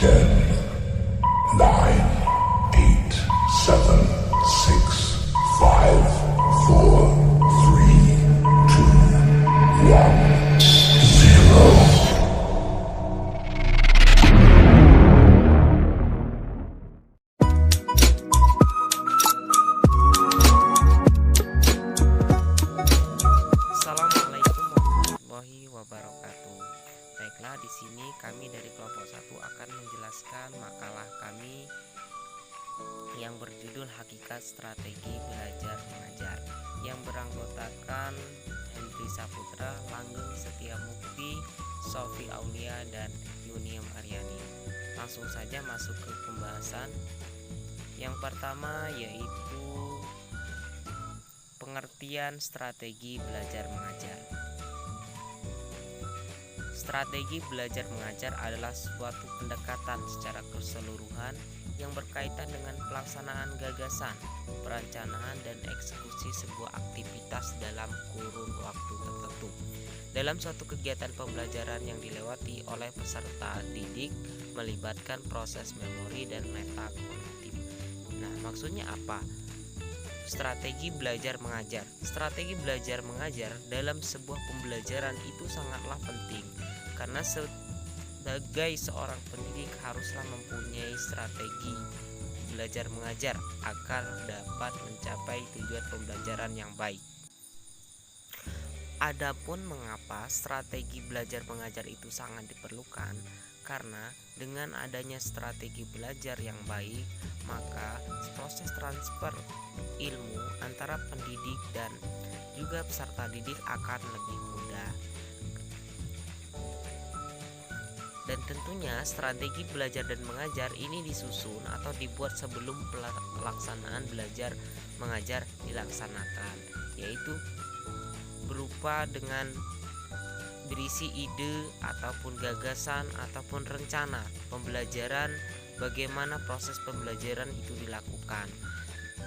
Nine, eight, seven, six, five, four, three, two, one, zero. Assalamualaikum warahmatullahi wabarakatuh. Baiklah, di sini kami dari kelompok 1 akan menjelaskan makalah kami yang berjudul Hakikat Strategi Belajar Mengajar, yang beranggotakan Hendri Saputra, Langgeng Setiamukti, Sofi Aulia, dan Yuniam Aryani. Langsung saja masuk ke pembahasan. Yang pertama yaitu pengertian strategi belajar mengajar. Strategi belajar mengajar adalah suatu pendekatan secara keseluruhan yang berkaitan dengan pelaksanaan gagasan, perencanaan, dan eksekusi sebuah aktivitas dalam kurun waktu tertentu. Dalam suatu kegiatan pembelajaran yang dilewati oleh peserta didik melibatkan proses memori dan metakognitif. Nah, maksudnya apa? Strategi belajar mengajar. Strategi belajar mengajar dalam sebuah pembelajaran itu sangatlah penting, karena sebagai seorang pendidik haruslah mempunyai strategi belajar mengajar agar dapat mencapai tujuan pembelajaran yang baik. Adapun mengapa strategi belajar mengajar itu sangat diperlukan? Karena dengan adanya strategi belajar yang baik, maka proses transfer ilmu antara pendidik dan juga peserta didik akan lebih mudah. Dan tentunya strategi belajar dan mengajar ini disusun atau dibuat sebelum pelaksanaan belajar mengajar dilaksanakan, yaitu berupa dengan berisi ide ataupun gagasan ataupun rencana pembelajaran, bagaimana proses pembelajaran itu dilakukan,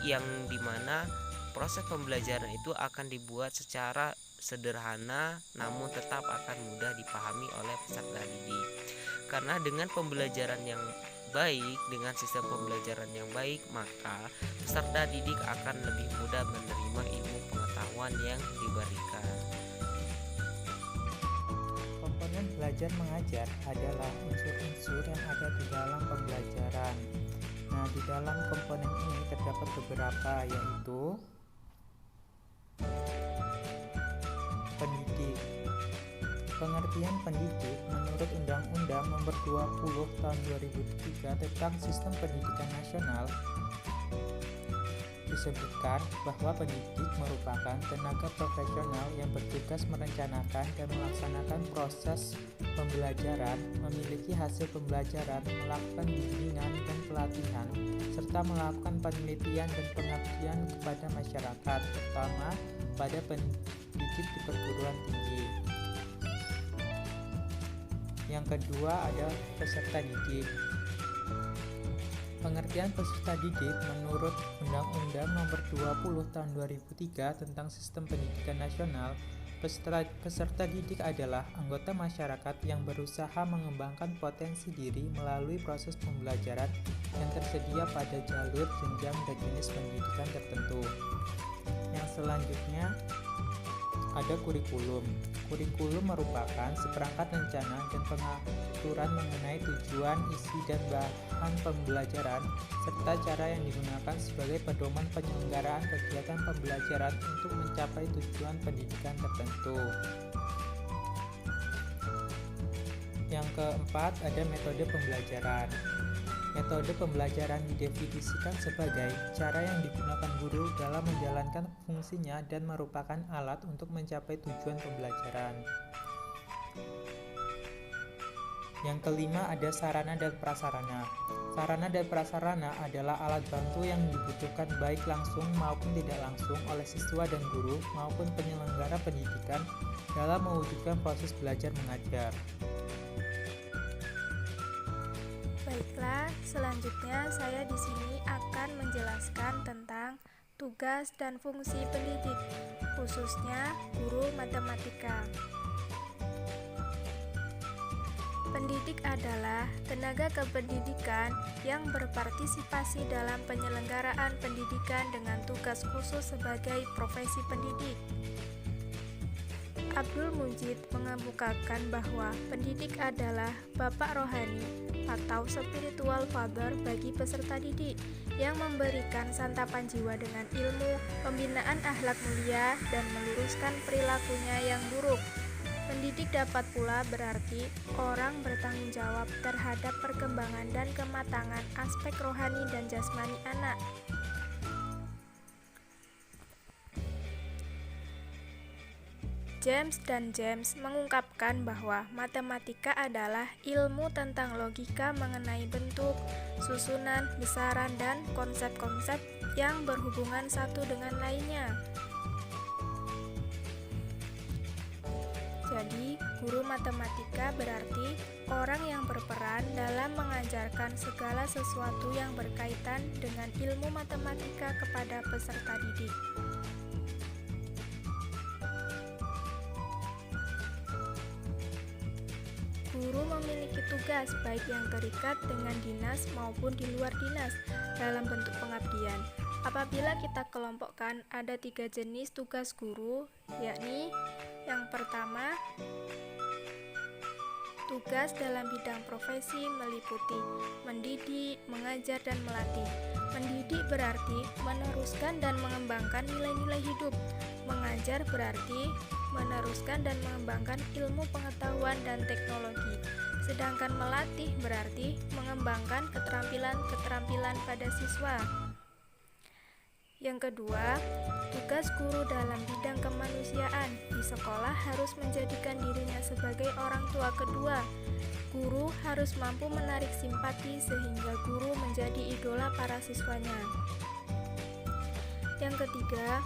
yang dimana proses pembelajaran itu akan dibuat secara sederhana namun tetap akan mudah dipahami oleh peserta didik. Karena dengan pembelajaran yang baik, dengan sistem pembelajaran yang baik, maka peserta didik akan lebih mudah menerima ilmu pengetahuan yang diberikan. Komponen belajar mengajar adalah unsur-unsur yang ada di dalam pembelajaran. Nah, di dalam komponen ini terdapat beberapa, yaitu pendidik. Pengertian pendidik menurut Undang-Undang Nomor 20 Tahun 2003 tentang Sistem Pendidikan Nasional disebutkan bahwa pendidik merupakan tenaga profesional yang bertugas merencanakan dan melaksanakan proses pembelajaran, memiliki hasil pembelajaran, melakukan bimbingan dan pelatihan, serta melakukan penelitian dan pengabdian kepada masyarakat, terutama pada pendidik di perguruan tinggi. Yang kedua ada peserta didik. Pengertian peserta didik menurut Undang-Undang Nomor 20 Tahun 2003 tentang Sistem Pendidikan Nasional, peserta didik adalah anggota masyarakat yang berusaha mengembangkan potensi diri melalui proses pembelajaran yang tersedia pada jalur, jenjang, dan jenis pendidikan tertentu. Yang selanjutnya ada kurikulum. Kurikulum merupakan seperangkat rencana dan pengaturan mengenai tujuan, isi, dan bahan pembelajaran, serta cara yang digunakan sebagai pedoman penyelenggaraan kegiatan pembelajaran untuk mencapai tujuan pendidikan tertentu. Yang keempat ada metode pembelajaran. Metode pembelajaran didefinisikan sebagai cara yang digunakan guru dalam menjalankan fungsinya dan merupakan alat untuk mencapai tujuan pembelajaran. Yang kelima ada sarana dan prasarana. Sarana dan prasarana adalah alat bantu yang dibutuhkan baik langsung maupun tidak langsung oleh siswa dan guru maupun penyelenggara pendidikan dalam mewujudkan proses belajar mengajar. Baiklah, selanjutnya saya di sini akan menjelaskan tentang tugas dan fungsi pendidik, khususnya guru matematika. Pendidik adalah tenaga kependidikan yang berpartisipasi dalam penyelenggaraan pendidikan dengan tugas khusus sebagai profesi pendidik. Abdul Mujid mengemukakan bahwa pendidik adalah bapak rohani atau spiritual father bagi peserta didik yang memberikan santapan jiwa dengan ilmu, pembinaan akhlak mulia, dan meluruskan perilakunya yang buruk. Pendidik dapat pula berarti orang bertanggung jawab terhadap perkembangan dan kematangan aspek rohani dan jasmani anak. James dan James mengungkapkan bahwa matematika adalah ilmu tentang logika mengenai bentuk, susunan, besaran, dan konsep-konsep yang berhubungan satu dengan lainnya. Jadi, guru matematika berarti orang yang berperan dalam mengajarkan segala sesuatu yang berkaitan dengan ilmu matematika kepada peserta didik. Guru memiliki tugas baik yang terikat dengan dinas maupun di luar dinas dalam bentuk pengabdian. Apabila kita kelompokkan, ada 3 jenis tugas guru, yakni yang pertama, tugas dalam bidang profesi meliputi mendidik, mengajar, dan melatih. Mendidik berarti meneruskan dan mengembangkan nilai-nilai hidup. Mengajar berarti meneruskan dan mengembangkan ilmu pengetahuan dan teknologi. Sedangkan melatih berarti mengembangkan keterampilan-keterampilan pada siswa. Yang kedua, tugas guru dalam bidang kemanusiaan di sekolah harus menjadikan dirinya sebagai orang tua kedua. Guru harus mampu menarik simpati sehingga guru menjadi idola para siswanya. Yang ketiga,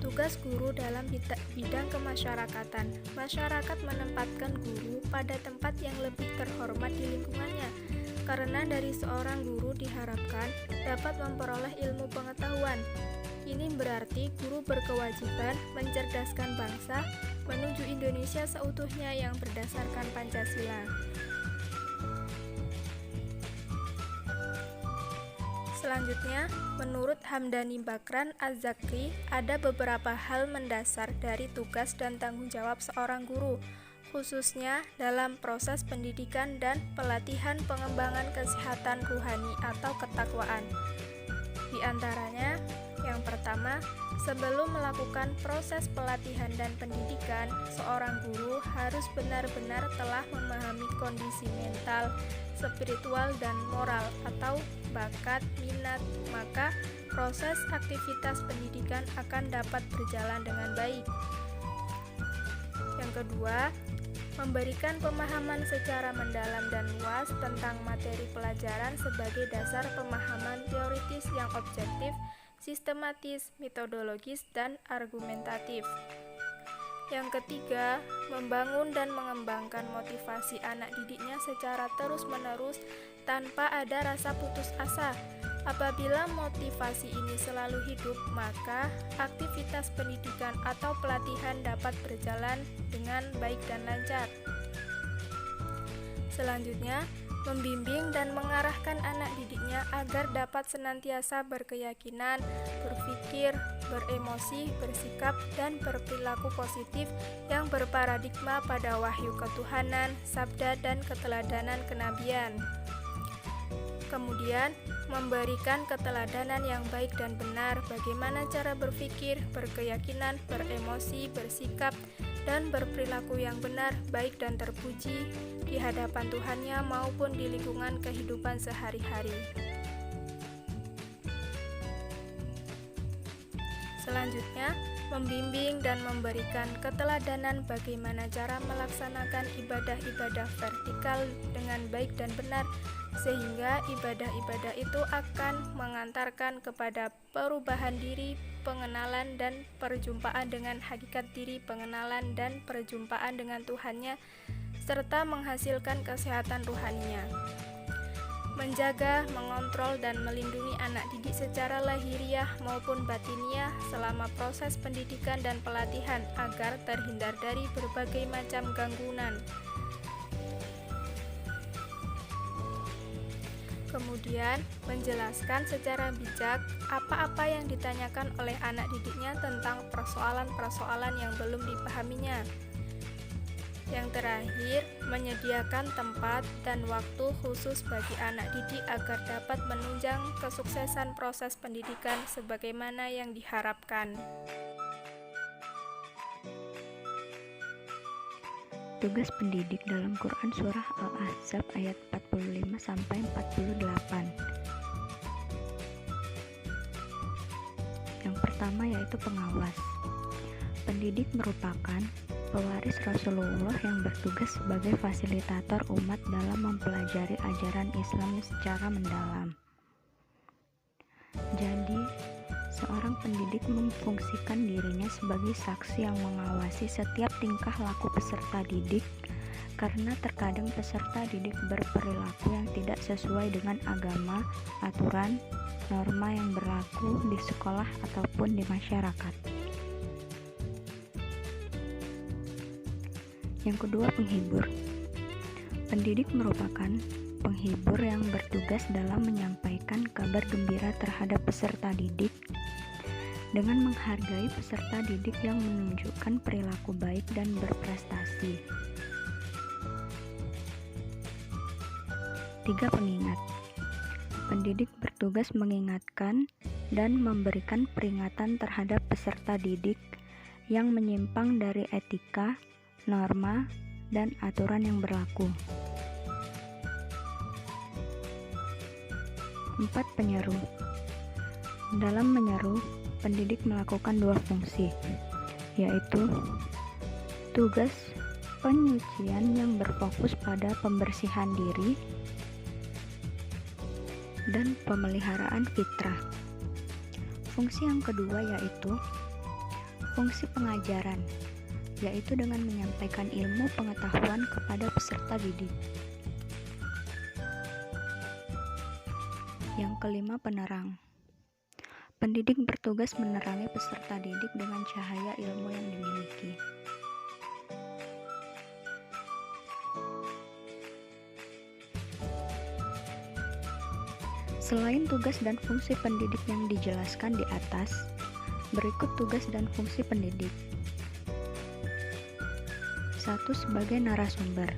tugas guru dalam bidang kemasyarakatan. Masyarakat menempatkan guru pada tempat yang lebih terhormat di lingkungannya, karena dari seorang guru diharapkan dapat memperoleh ilmu pengetahuan. Ini berarti guru berkewajiban mencerdaskan bangsa menuju Indonesia seutuhnya yang berdasarkan Pancasila. Selanjutnya, menurut Hamdani Bakran Az-Zakri, ada beberapa hal mendasar dari tugas dan tanggung jawab seorang guru, khususnya dalam proses pendidikan dan pelatihan pengembangan kesehatan ruhani atau ketakwaan. Di antaranya, yang pertama, sebelum melakukan proses pelatihan dan pendidikan, seorang guru harus benar-benar telah memahami kondisi mental, spiritual, dan moral atau bakat, minat, maka proses aktivitas pendidikan akan dapat berjalan dengan baik. Yang kedua, memberikan pemahaman secara mendalam dan luas tentang materi pelajaran sebagai dasar pemahaman teoritis yang objektif, sistematis, metodologis, dan argumentatif. Yang ketiga, membangun dan mengembangkan motivasi anak didiknya secara terus-menerus tanpa ada rasa putus asa. Apabila motivasi ini selalu hidup, maka aktivitas pendidikan atau pelatihan dapat berjalan dengan baik dan lancar. Selanjutnya, membimbing dan mengarahkan anak didiknya agar dapat senantiasa berkeyakinan, berpikir, beremosi, bersikap, dan berperilaku positif yang berparadigma pada wahyu ketuhanan, sabda, dan keteladanan kenabian. Kemudian, memberikan keteladanan yang baik dan benar bagaimana cara berpikir, berkeyakinan, beremosi, bersikap, dan berperilaku yang benar, baik dan terpuji di hadapan Tuhannya maupun di lingkungan kehidupan sehari-hari. Selanjutnya, membimbing dan memberikan keteladanan bagaimana cara melaksanakan ibadah-ibadah vertikal dengan baik dan benar, sehingga ibadah-ibadah itu akan mengantarkan kepada perubahan diri, pengenalan dan perjumpaan dengan hakikat diri, pengenalan dan perjumpaan dengan Tuhannya, serta menghasilkan kesehatan ruhaninya. Menjaga, mengontrol, dan melindungi anak didik secara lahiriah maupun batiniah selama proses pendidikan dan pelatihan agar terhindar dari berbagai macam gangguan. Kemudian, menjelaskan secara bijak apa-apa yang ditanyakan oleh anak didiknya tentang persoalan-persoalan yang belum dipahaminya. Yang terakhir, menyediakan tempat dan waktu khusus bagi anak didik agar dapat menunjang kesuksesan proses pendidikan sebagaimana yang diharapkan. Tugas pendidik dalam Quran Surah Al-Ahzab ayat 45-48. Yang pertama yaitu pengawas. Pendidik merupakan pewaris Rasulullah yang bertugas sebagai fasilitator umat dalam mempelajari ajaran Islam secara mendalam. Jadi, seorang pendidik memfungsikan dirinya sebagai saksi yang mengawasi setiap tingkah laku peserta didik, karena terkadang peserta didik berperilaku yang tidak sesuai dengan agama, aturan, norma yang berlaku di sekolah ataupun di masyarakat. Yang kedua, penghibur. Pendidik merupakan penghibur yang bertugas dalam menyampaikan kabar gembira terhadap peserta didik dengan menghargai peserta didik yang menunjukkan perilaku baik dan berprestasi. 3. Pengingat. Pendidik bertugas mengingatkan dan memberikan peringatan terhadap peserta didik yang menyimpang dari etika, norma, dan aturan yang berlaku. 4. Penyeru. Dalam menyeru, pendidik melakukan dua fungsi, yaitu tugas penyucian yang berfokus pada pembersihan diri dan pemeliharaan fitrah. Fungsi yang kedua yaitu fungsi pengajaran, yaitu dengan menyampaikan ilmu pengetahuan kepada peserta didik. Yang kelima, penerang. Pendidik bertugas menerangi peserta didik dengan cahaya ilmu yang dimiliki. Selain tugas dan fungsi pendidik yang dijelaskan di atas, berikut tugas dan fungsi pendidik. 1. Sebagai narasumber.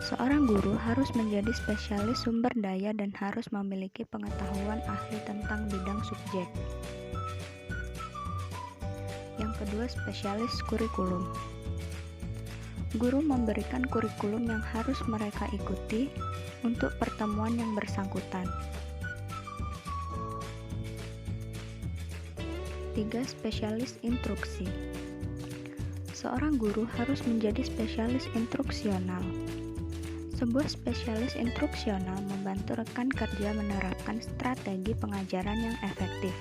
Seorang guru harus menjadi spesialis sumber daya dan harus memiliki pengetahuan ahli tentang bidang subjek. Yang kedua, spesialis kurikulum. Guru memberikan kurikulum yang harus mereka ikuti untuk pertemuan yang bersangkutan. 3. Spesialis instruksi. Seorang guru harus menjadi spesialis instruksional. Sebuah spesialis instruksional membantu rekan kerja menerapkan strategi pengajaran yang efektif.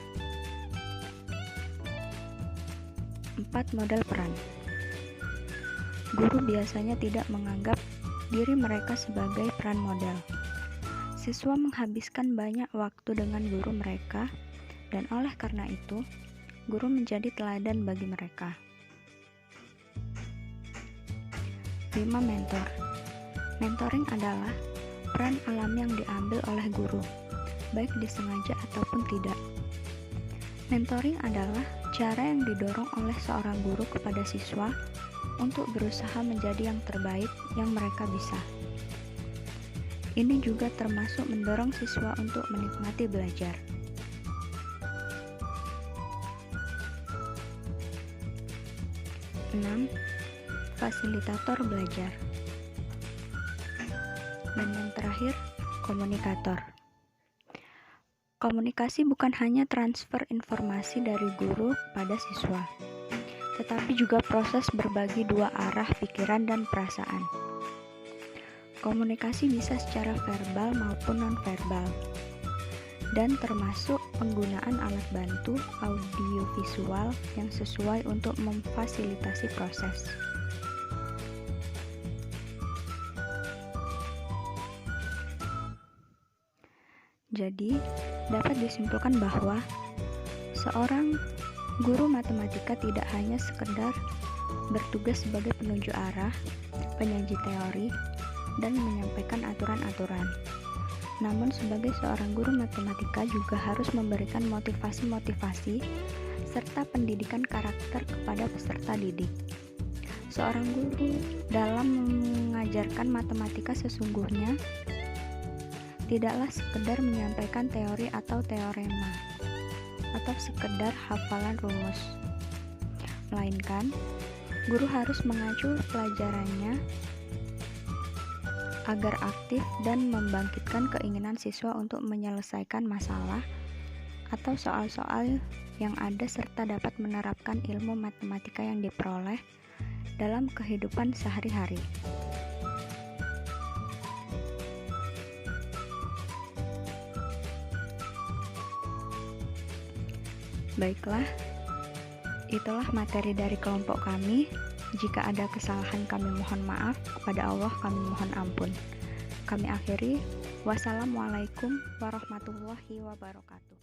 4. Model peran. Guru biasanya tidak menganggap diri mereka sebagai peran model. Siswa menghabiskan banyak waktu dengan guru mereka, dan oleh karena itu, guru menjadi teladan bagi mereka. 5. Mentor. Mentoring adalah peran alami yang diambil oleh guru, baik disengaja ataupun tidak. Mentoring adalah cara yang didorong oleh seorang guru kepada siswa untuk berusaha menjadi yang terbaik yang mereka bisa. Ini juga termasuk mendorong siswa untuk menikmati belajar. 6. Fasilitator belajar. Dan yang terakhir, komunikator. Komunikasi bukan hanya transfer informasi dari guru pada siswa, tetapi juga proses berbagi dua arah pikiran dan perasaan. Komunikasi bisa secara verbal maupun non-verbal, dan termasuk penggunaan alat bantu audiovisual yang sesuai untuk memfasilitasi proses. Jadi, dapat disimpulkan bahwa seorang guru matematika tidak hanya sekedar bertugas sebagai penunjuk arah, penyaji teori, dan menyampaikan aturan-aturan, Namun sebagai seorang guru matematika juga harus memberikan motivasi-motivasi serta pendidikan karakter kepada peserta didik. Seorang guru dalam mengajarkan matematika sesungguhnya tidaklah sekedar menyampaikan teori atau teorema atau sekedar hafalan rumus, melainkan guru harus mengacu pelajarannya agar aktif dan membangkitkan keinginan siswa untuk menyelesaikan masalah atau soal-soal yang ada serta dapat menerapkan ilmu matematika yang diperoleh dalam kehidupan sehari-hari. Baiklah, itulah materi dari kelompok kami. Jika ada kesalahan kami mohon maaf, kepada Allah kami mohon ampun. Kami akhiri, wassalamualaikum warahmatullahi wabarakatuh.